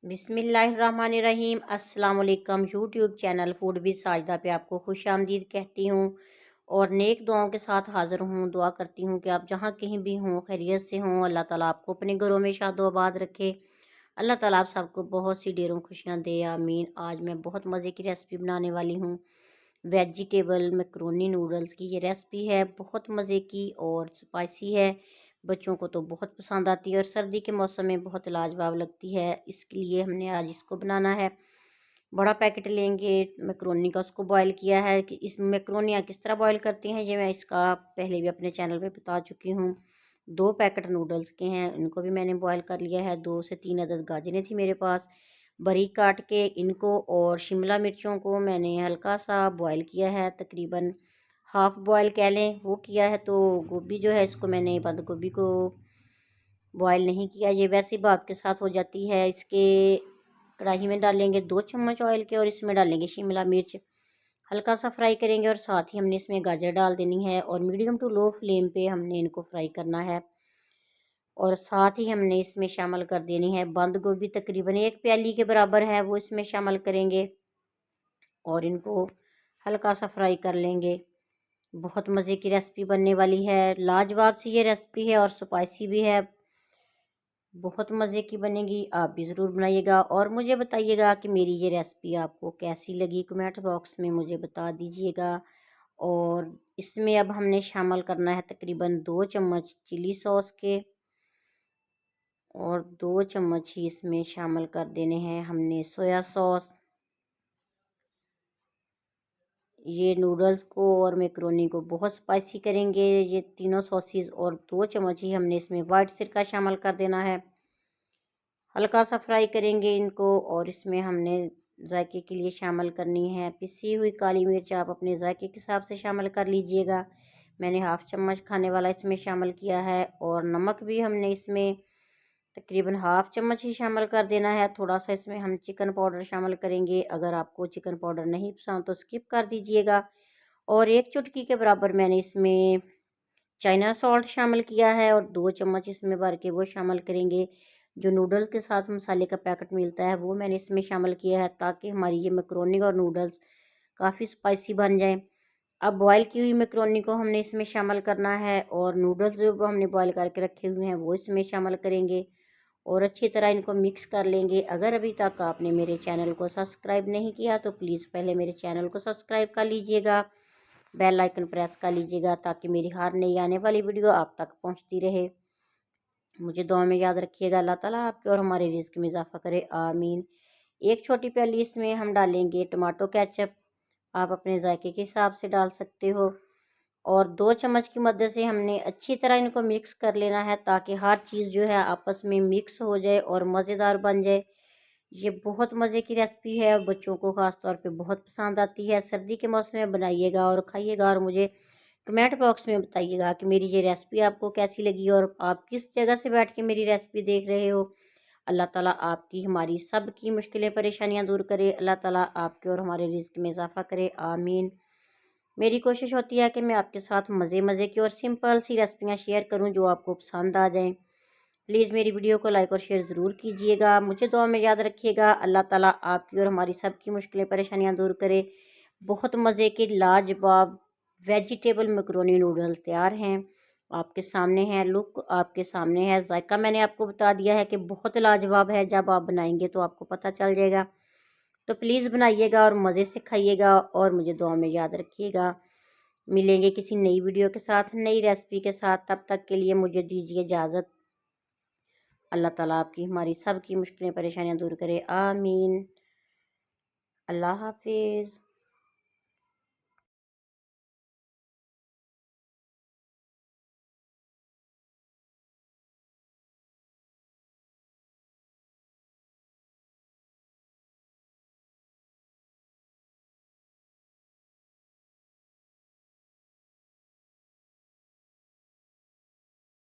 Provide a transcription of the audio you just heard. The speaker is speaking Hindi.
बिस्मिल्लाहिर्रहमानिर्रहीम। अस्सलाम वालेकुम। YouTube channel food with Sajda पे आपको खुश आमदीद कहती हूँ और नेक दुआओं के साथ हाज़िर हूँ। दुआ करती हूँ कि आप जहाँ कहीं भी हों खैरियत से हों। अल्लाह ताला आपको अपने घरों में शादोआबाद रखे। अल्लाह ताला आप सबको बहुत सी ढेरों खुशियाँ दे, आमीन। आज मैं बहुत मज़े की रेसिपी बनाने वाली हूँ। वेजिटेबल मैक्रोनी नूडल्स की ये रेसिपी है, बहुत मज़े की और स्पाइसी है। बच्चों को तो बहुत पसंद आती है और सर्दी के मौसम में बहुत लाजवाब लगती है। इसके लिए हमने आज इसको बनाना है। बड़ा पैकेट लेंगे मैक्रोनी का, उसको बॉयल किया है। कि इस मैक्रोनियाँ किस तरह बॉयल करते हैं ये मैं इसका पहले भी अपने चैनल पे बता चुकी हूँ। 2 पैकेट नूडल्स के हैं, इनको भी मैंने बॉयल कर लिया है। 2 से 3 अदद गाजरें थी मेरे पास, बारीक काट के इनको, और शिमला मिर्चों को मैंने हल्का सा बॉयल किया है, तकरीबन हाफ़ बॉयल कह लें वो किया है। तो गोभी जो है इसको मैंने, बंद गोभी को बॉयल नहीं किया, ये वैसे ही भाप के साथ हो जाती है। इसके कढ़ाई में डालेंगे 2 चम्मच ऑयल के और इसमें डालेंगे शिमला मिर्च, हल्का सा फ्राई करेंगे और साथ ही हमने इसमें गाजर डाल देनी है और मीडियम टू लो फ्लेम पे हमने इनको फ्राई करना है। और साथ ही हमने इसमें शामिल कर देनी है बंद गोभी, तकरीबन 1 प्याली के बराबर है वो इसमें शामिल करेंगे और इनको हल्का सा फ्राई कर लेंगे। बहुत मज़े की रेसिपी बनने वाली है, लाजवाब सी ये रेसिपी है और स्पाइसी भी है, बहुत मज़े की बनेगी। आप भी ज़रूर बनाइएगा और मुझे बताइएगा कि मेरी ये रेसिपी आपको कैसी लगी, कमेंट बॉक्स में मुझे बता दीजिएगा। और इसमें अब हमने शामिल करना है तकरीबन 2 चम्मच चिली सॉस के और 2 चम्मच ही इसमें शामिल कर देने हैं हमने सोया सॉस। ये नूडल्स को और मैक्रोनी को बहुत स्पाइसी करेंगे ये तीनों सॉसेस। और 2 चम्मच ही हमने इसमें वाइट सिरका शामिल कर देना है, हल्का सा फ्राई करेंगे इनको। और इसमें हमने जायके के लिए शामिल करनी है पिसी हुई काली मिर्च, आप अपने जायके के हिसाब से शामिल कर लीजिएगा। मैंने हाफ़ चम्मच खाने वाला इसमें शामिल किया है। और नमक भी हमने इसमें तकरीबन हाफ़ चम्मच ही शामिल कर देना है। थोड़ा सा इसमें हम चिकन पाउडर शामिल करेंगे, अगर आपको चिकन पाउडर नहीं पसंद तो स्किप कर दीजिएगा। और 1 चुटकी के बराबर मैंने इसमें चाइना सॉल्ट शामिल किया है और 2 चम्मच इसमें भर के वो शामिल करेंगे। जो नूडल्स के साथ मसाले का पैकेट मिलता है वो मैंने इसमें शामिल किया है, ताकि हमारी ये मैक्रोनी और नूडल्स काफ़ी स्पाइसी बन जाएं। अब बॉयल की हुई मैक्रोनी को हमने इसमें शामिल करना है और नूडल्स जो हमने बॉयल करके रखे हुए हैं वो इसमें शामिल करेंगे और अच्छी तरह इनको मिक्स कर लेंगे। अगर अभी तक आपने मेरे चैनल को सब्सक्राइब नहीं किया तो प्लीज़ पहले मेरे चैनल को सब्सक्राइब कर लीजिएगा, बेल आइकन प्रेस कर लीजिएगा, ताकि मेरी हर नई आने वाली वीडियो आप तक पहुंचती रहे। मुझे दुआ में याद रखिएगा। अल्लाह ताला आपके और हमारे रिज़्क में इजाफ़ा करे, आमीन। 1 छोटी प्याली इसमें हम डालेंगे टमाटो केचप, आप अपने जायके के हिसाब से डाल सकते हो। और 2 चम्मच की मदद से हमने अच्छी तरह इनको मिक्स कर लेना है, ताकि हर चीज़ जो है आपस में मिक्स हो जाए और मज़ेदार बन जाए। ये बहुत मज़े की रेसिपी है, बच्चों को ख़ास तौर पे बहुत पसंद आती है। सर्दी के मौसम में बनाइएगा और खाइएगा और मुझे कमेंट बॉक्स में बताइएगा कि मेरी ये रेसिपी आपको कैसी लगी और आप किस जगह से बैठ के मेरी रेसिपी देख रहे हो। अल्लाह ताला आपकी हमारी सब की मुश्किलें परेशानियां दूर करे। अल्लाह ताला आपके और हमारे रिज़्क में इजाफ़ा करे, आमीन। मेरी कोशिश होती है कि मैं आपके साथ मज़े मज़े की और सिंपल सी रेसिपियाँ शेयर करूं जो आपको पसंद आ जाएं। प्लीज़ मेरी वीडियो को लाइक और शेयर ज़रूर कीजिएगा। मुझे दुआ में याद रखिएगा। अल्लाह ताला आपकी और हमारी सब की मुश्किलें परेशानियां दूर करे। बहुत मज़े के लाजवाब वेजिटेबल मैक्रोनी नूडल्स तैयार हैं, आपके सामने हैं, लुक आपके सामने है, जायका मैंने आपको बता दिया है कि बहुत लाजवाब है। जब आप बनाएंगे तो आपको पता चल जाएगा। तो प्लीज़ बनाइएगा और मज़े से खाइएगा और मुझे दुआ में याद रखिएगा। मिलेंगे किसी नई वीडियो के साथ, नई रेसिपी के साथ। तब तक के लिए मुझे दीजिए इजाज़त। अल्लाह ताला आपकी हमारी सब की मुश्किलें परेशानियां दूर करे, आमीन। अल्लाह हाफिज़।